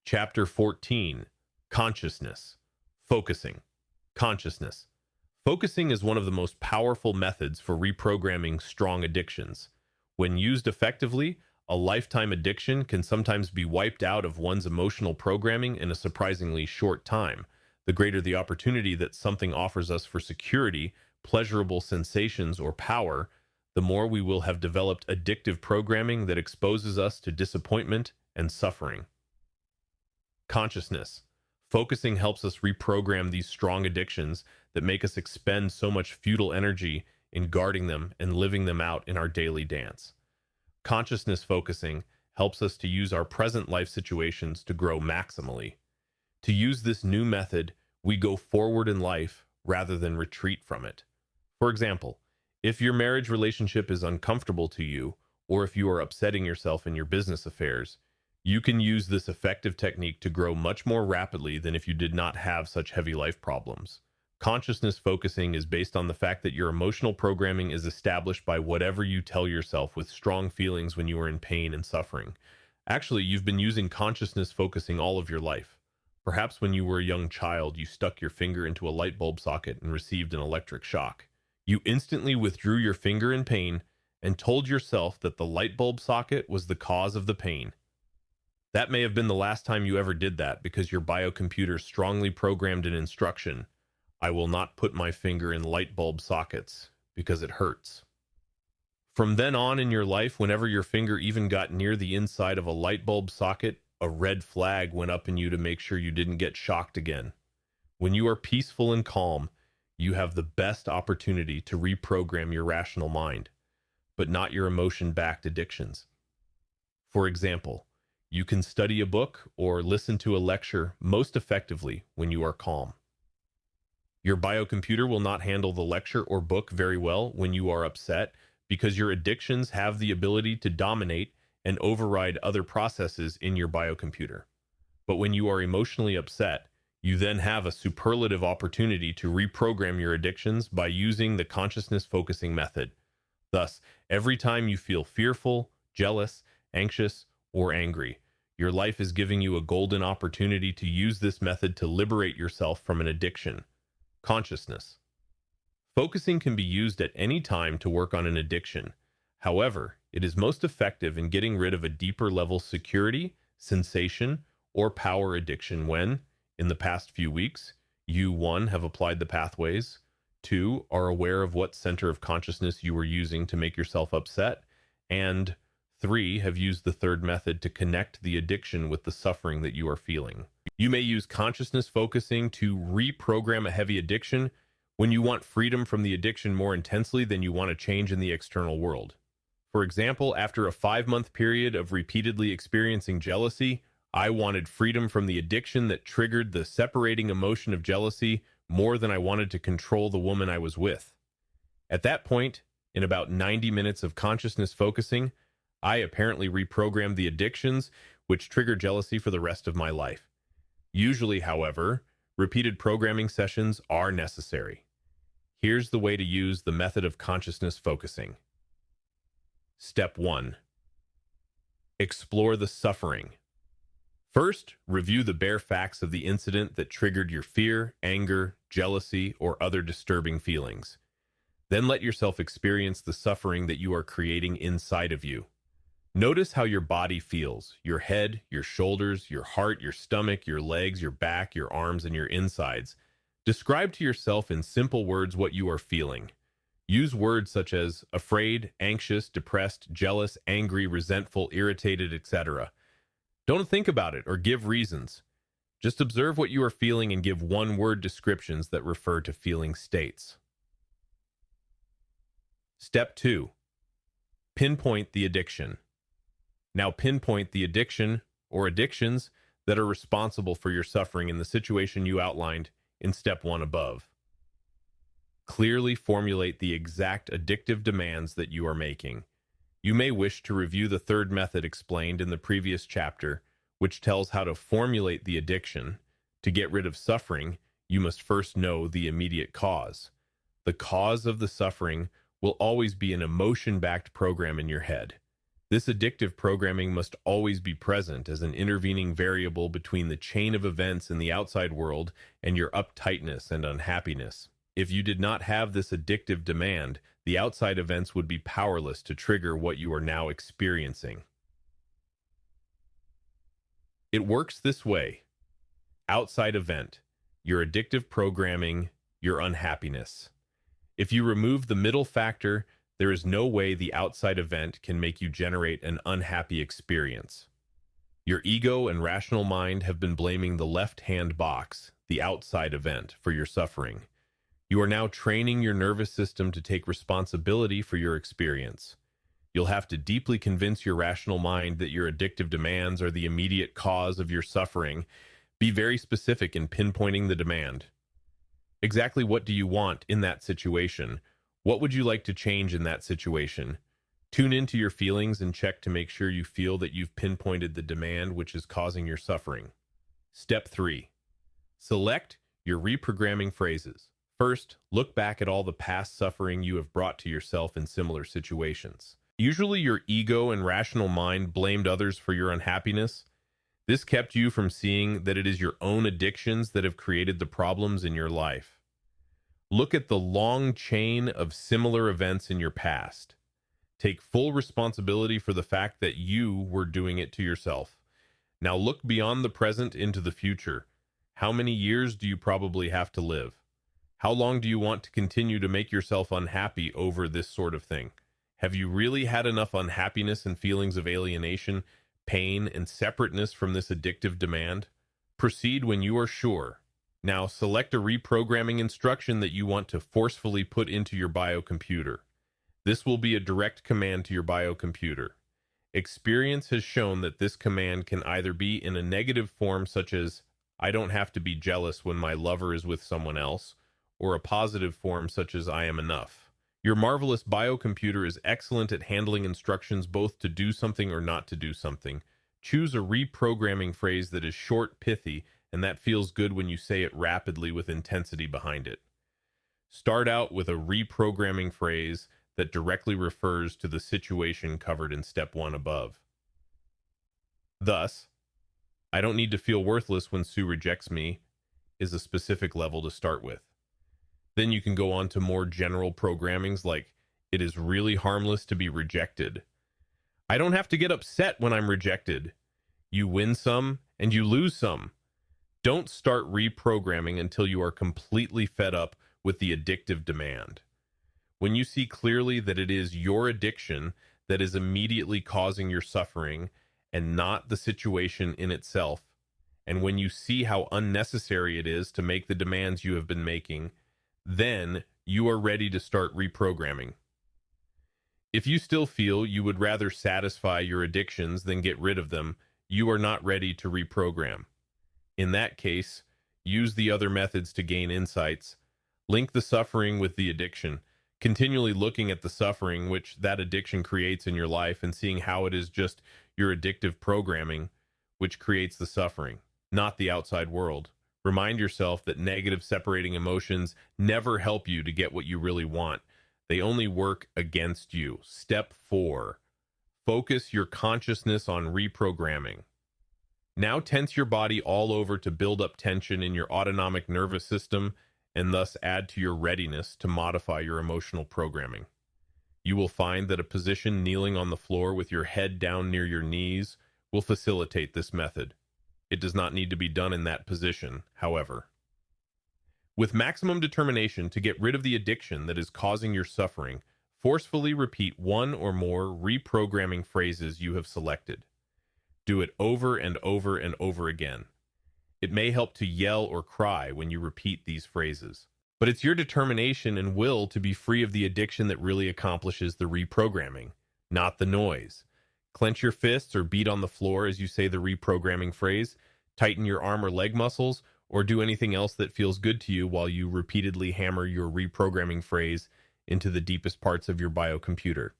Chapter 14, Consciousness. Focusing. Consciousness. Focusing is one of the most powerful methods for reprogramming strong addictions. When used effectively, a lifetime addiction can sometimes be wiped out of one's emotional programming in a surprisingly short time. The greater the opportunity that something offers us for security, pleasurable sensations, or power, the more we will have developed addictive programming that exposes us to disappointment and suffering. Consciousness. Focusing helps us reprogram these strong addictions that make us expend so much futile energy in guarding them and living them out in our daily dance. Consciousness focusing helps us to use our present life situations to grow maximally. To use this new method, we go forward in life rather than retreat from it. For example, if your marriage relationship is uncomfortable to you, or if you are upsetting yourself in your business affairs, you can use this effective technique to grow much more rapidly than if you did not have such heavy life problems. Consciousness focusing is based on the fact that your emotional programming is established by whatever you tell yourself with strong feelings when you are in pain and suffering. Actually, you've been using consciousness focusing all of your life. Perhaps when you were a young child, you stuck your finger into a light bulb socket and received an electric shock. You instantly withdrew your finger in pain and told yourself that the light bulb socket was the cause of the pain. That may have been the last time you ever did that because your biocomputer strongly programmed an instruction: I will not put my finger in light bulb sockets because it hurts. From then on in your life, whenever your finger even got near the inside of a light bulb socket, a red flag went up in you to make sure you didn't get shocked again. When you are peaceful and calm, you have the best opportunity to reprogram your rational mind, but not your emotion-backed addictions. For example, you can study a book or listen to a lecture most effectively when you are calm. Your biocomputer will not handle the lecture or book very well when you are upset because your addictions have the ability to dominate and override other processes in your biocomputer. But when you are emotionally upset, you then have a superlative opportunity to reprogram your addictions by using the consciousness focusing method. Thus, every time you feel fearful, jealous, anxious, or angry, your life is giving you a golden opportunity to use this method to liberate yourself from an addiction. Consciousness. Focusing can be used at any time to work on an addiction. However, it is most effective in getting rid of a deeper level security, sensation, or power addiction when, in the past few weeks, you 1. Have applied the pathways, 2. Are aware of what center of consciousness you were using to make yourself upset, and 3. Have used the third method to connect the addiction with the suffering that you are feeling. You may use consciousness focusing to reprogram a heavy addiction when you want freedom from the addiction more intensely than you want a change in the external world. For example, after a 5-month period of repeatedly experiencing jealousy, I wanted freedom from the addiction that triggered the separating emotion of jealousy more than I wanted to control the woman I was with. At that point, in about 90 minutes of consciousness focusing, I apparently reprogrammed the addictions which trigger jealousy for the rest of my life. Usually, however, repeated programming sessions are necessary. Here's the way to use the method of consciousness focusing. Step 1. Explore the suffering. First, review the bare facts of the incident that triggered your fear, anger, jealousy, or other disturbing feelings. Then let yourself experience the suffering that you are creating inside of you. Notice how your body feels: your head, your shoulders, your heart, your stomach, your legs, your back, your arms, and your insides. Describe to yourself in simple words what you are feeling. Use words such as afraid, anxious, depressed, jealous, angry, resentful, irritated, etc. Don't think about it or give reasons. Just observe what you are feeling and give one-word descriptions that refer to feeling states. Step 2. Pinpoint the addiction. Now pinpoint the addiction or addictions that are responsible for your suffering in the situation you outlined in step 1 above. Clearly formulate the exact addictive demands that you are making. You may wish to review the third method explained in the previous chapter, which tells how to formulate the addiction. To get rid of suffering, you must first know the immediate cause. The cause of the suffering will always be an emotion-backed program in your head. This addictive programming must always be present as an intervening variable between the chain of events in the outside world and your uptightness and unhappiness. If you did not have this addictive demand, the outside events would be powerless to trigger what you are now experiencing. It works this way. Outside event, your addictive programming, your unhappiness. If you remove the middle factor, there is no way the outside event can make you generate an unhappy experience. Your ego and rational mind have been blaming the left-hand box, the outside event, for your suffering. You are now training your nervous system to take responsibility for your experience. You'll have to deeply convince your rational mind that your addictive demands are the immediate cause of your suffering. Be very specific in pinpointing the demand. Exactly what do you want in that situation? What would you like to change in that situation? Tune into your feelings and check to make sure you feel that you've pinpointed the demand which is causing your suffering. Step 3. Select your reprogramming phrases. First, look back at all the past suffering you have brought to yourself in similar situations. Usually your ego and rational mind blamed others for your unhappiness. This kept you from seeing that it is your own addictions that have created the problems in your life. Look at the long chain of similar events in your past. Take full responsibility for the fact that you were doing it to yourself. Now look beyond the present into the future. How many years do you probably have to live? How long do you want to continue to make yourself unhappy over this sort of thing? Have you really had enough unhappiness and feelings of alienation, pain, and separateness from this addictive demand? Proceed when you are sure. Now select a reprogramming instruction that you want to forcefully put into your biocomputer. This will be a direct command to your biocomputer. Experience has shown that this command can either be in a negative form such as, I don't have to be jealous when my lover is with someone else, or a positive form such as, I am enough. Your marvelous biocomputer is excellent at handling instructions both to do something or not to do something. Choose a reprogramming phrase that is short, pithy, and that feels good when you say it rapidly with intensity behind it. Start out with a reprogramming phrase that directly refers to the situation covered in step 1 above. Thus, I don't need to feel worthless when Sue rejects me is a specific level to start with. Then you can go on to more general programmings like, it is really harmless to be rejected. I don't have to get upset when I'm rejected. You win some and you lose some. Don't start reprogramming until you are completely fed up with the addictive demand. When you see clearly that it is your addiction that is immediately causing your suffering and not the situation in itself, and when you see how unnecessary it is to make the demands you have been making, then you are ready to start reprogramming. If you still feel you would rather satisfy your addictions than get rid of them, you are not ready to reprogram. In that case, use the other methods to gain insights. Link the suffering with the addiction, continually looking at the suffering which that addiction creates in your life and seeing how it is just your addictive programming which creates the suffering, not the outside world. Remind yourself that negative separating emotions never help you to get what you really want. They only work against you. Step 4. Focus your consciousness on reprogramming. Now tense your body all over to build up tension in your autonomic nervous system and thus add to your readiness to modify your emotional programming. You will find that a position kneeling on the floor with your head down near your knees will facilitate this method. It does not need to be done in that position, however. With maximum determination to get rid of the addiction that is causing your suffering, forcefully repeat one or more reprogramming phrases you have selected. Do it over and over and over again. It may help to yell or cry when you repeat these phrases, but it's your determination and will to be free of the addiction that really accomplishes the reprogramming, not the noise. Clench your fists or beat on the floor as you say the reprogramming phrase, tighten your arm or leg muscles, or do anything else that feels good to you while you repeatedly hammer your reprogramming phrase into the deepest parts of your biocomputer.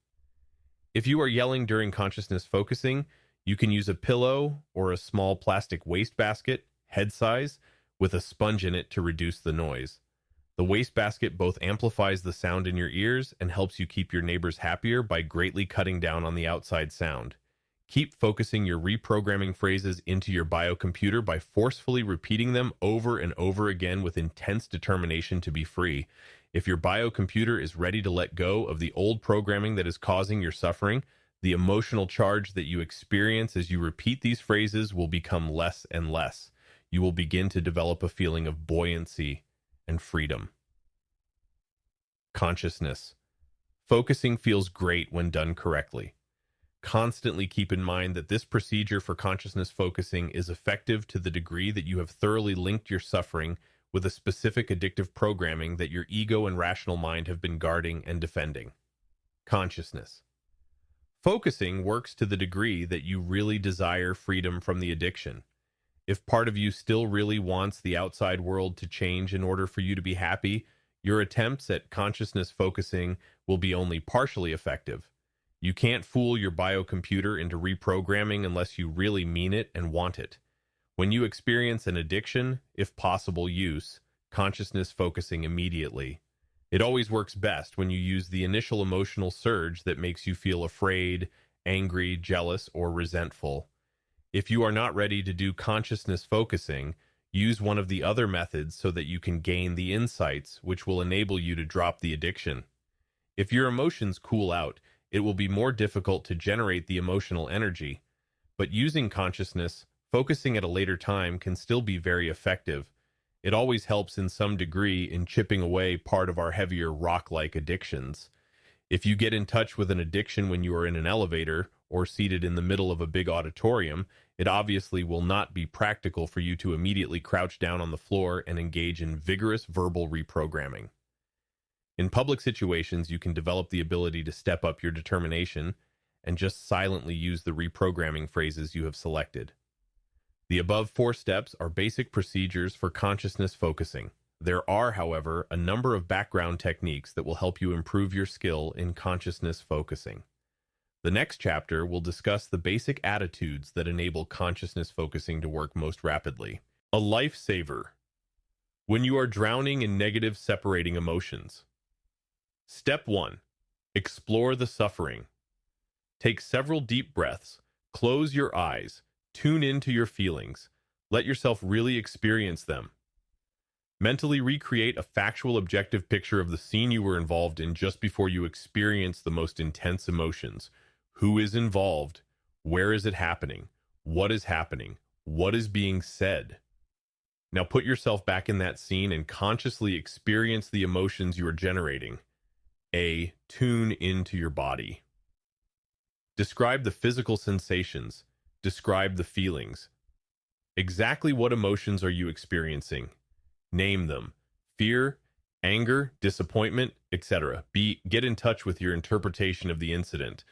If you are yelling during consciousness focusing, you can use a pillow or a small plastic wastebasket, head size, with a sponge in it to reduce the noise. The wastebasket both amplifies the sound in your ears and helps you keep your neighbors happier by greatly cutting down on the outside sound. Keep focusing your reprogramming phrases into your biocomputer by forcefully repeating them over and over again with intense determination to be free. If your biocomputer is ready to let go of the old programming that is causing your suffering, the emotional charge that you experience as you repeat these phrases will become less and less. You will begin to develop a feeling of buoyancy and freedom. Consciousness. Focusing feels great when done correctly. Constantly keep in mind that this procedure for consciousness focusing is effective to the degree that you have thoroughly linked your suffering with a specific addictive programming that your ego and rational mind have been guarding and defending. Consciousness. Focusing works to the degree that you really desire freedom from the addiction. If part of you still really wants the outside world to change in order for you to be happy, your attempts at consciousness focusing will be only partially effective. You can't fool your biocomputer into reprogramming unless you really mean it and want it. When you experience an addiction, if possible use, consciousness focusing immediately. It always works best when you use the initial emotional surge that makes you feel afraid, angry, jealous, or resentful. If you are not ready to do consciousness focusing, use one of the other methods so that you can gain the insights which will enable you to drop the addiction. If your emotions cool out, it will be more difficult to generate the emotional energy. But using consciousness, focusing at a later time can still be very effective. It always helps in some degree in chipping away part of our heavier rock-like addictions. If you get in touch with an addiction when you are in an elevator or seated in the middle of a big auditorium, it obviously will not be practical for you to immediately crouch down on the floor and engage in vigorous verbal reprogramming. In public situations, you can develop the ability to step up your determination and just silently use the reprogramming phrases you have selected. The above 4 steps are basic procedures for consciousness focusing. There are, however, a number of background techniques that will help you improve your skill in consciousness focusing. The next chapter will discuss the basic attitudes that enable consciousness focusing to work most rapidly. A lifesaver. When you are drowning in negative separating emotions. Step 1. Explore the suffering. Take several deep breaths. Close your eyes. Tune into your feelings. Let yourself really experience them. Mentally recreate a factual, objective picture of the scene you were involved in just before you experience the most intense emotions. Who is involved? Where is it happening? What is happening? What is being said? Now put yourself back in that scene and consciously experience the emotions you are generating. A. Tune into your body. Describe the physical sensations. Describe the feelings. Exactly what emotions are you experiencing? Name them. Fear, anger, disappointment, etc. B. Get in touch with your interpretation of the incident.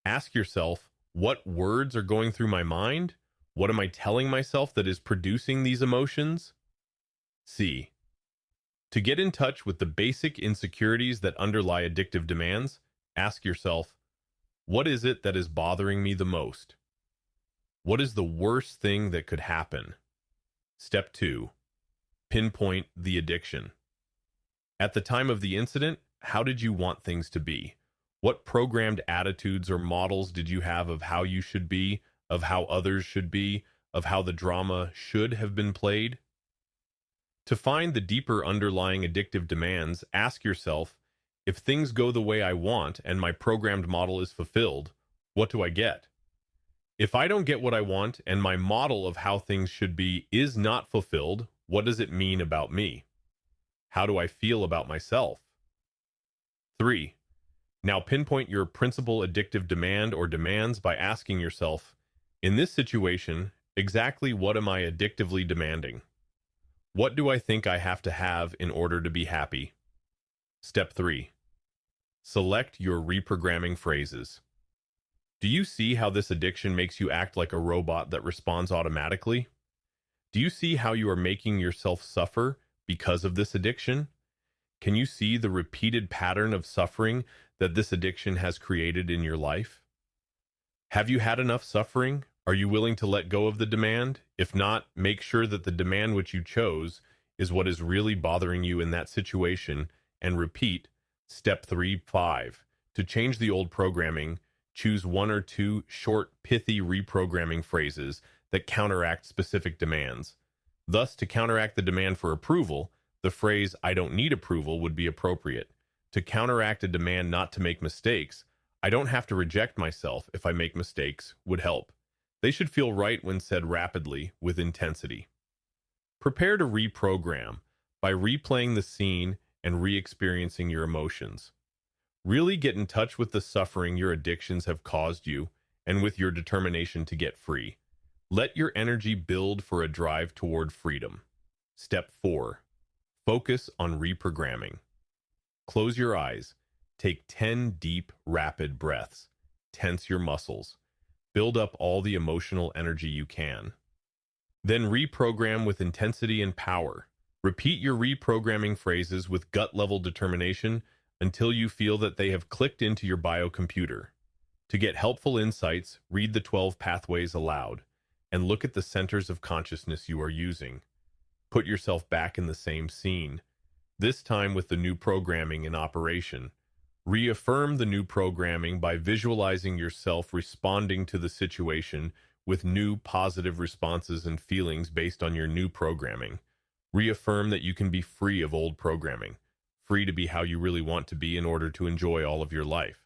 Ask yourself, what words are going through my mind? What am I telling myself that is producing these emotions? C. To get in touch with the basic insecurities that underlie addictive demands, ask yourself, what is it that is bothering me the most? What is the worst thing that could happen? Step 2. Pinpoint the addiction. At the time of the incident, how did you want things to be? What programmed attitudes or models did you have of how you should be, of how others should be, of how the drama should have been played? To find the deeper underlying addictive demands, ask yourself, if things go the way I want and my programmed model is fulfilled, what do I get? If I don't get what I want and my model of how things should be is not fulfilled, what does it mean about me? How do I feel about myself? 3. Now pinpoint your principal addictive demand or demands by asking yourself, in this situation, exactly what am I addictively demanding? What do I think I have to have in order to be happy? Step 3. Select your reprogramming phrases. Do you see how this addiction makes you act like a robot that responds automatically? Do you see how you are making yourself suffer because of this addiction? Can you see the repeated pattern of suffering that this addiction has created in your life? Have you had enough suffering? Are you willing to let go of the demand? If not, make sure that the demand which you chose is what is really bothering you in that situation, and repeat step 3-5. To change the old programming, choose one or two short, pithy reprogramming phrases that counteract specific demands. Thus, to counteract the demand for approval, the phrase, "I don't need approval," would be appropriate. To counteract a demand not to make mistakes, "I don't have to reject myself if I make mistakes," would help. They should feel right when said rapidly, with intensity. Prepare to reprogram by replaying the scene and re-experiencing your emotions. Really get in touch with the suffering your addictions have caused you and with your determination to get free. Let your energy build for a drive toward freedom. Step 4. Focus on reprogramming. Close your eyes. Take 10 deep, rapid breaths. Tense your muscles. Build up all the emotional energy you can. Then reprogram with intensity and power. Repeat your reprogramming phrases with gut-level determination until you feel that they have clicked into your biocomputer. To get helpful insights, read the 12 pathways aloud and look at the centers of consciousness you are using. Put yourself back in the same scene, this time with the new programming in operation. Reaffirm the new programming by visualizing yourself responding to the situation with new positive responses and feelings based on your new programming. Reaffirm that you can be free of old programming, free to be how you really want to be in order to enjoy all of your life.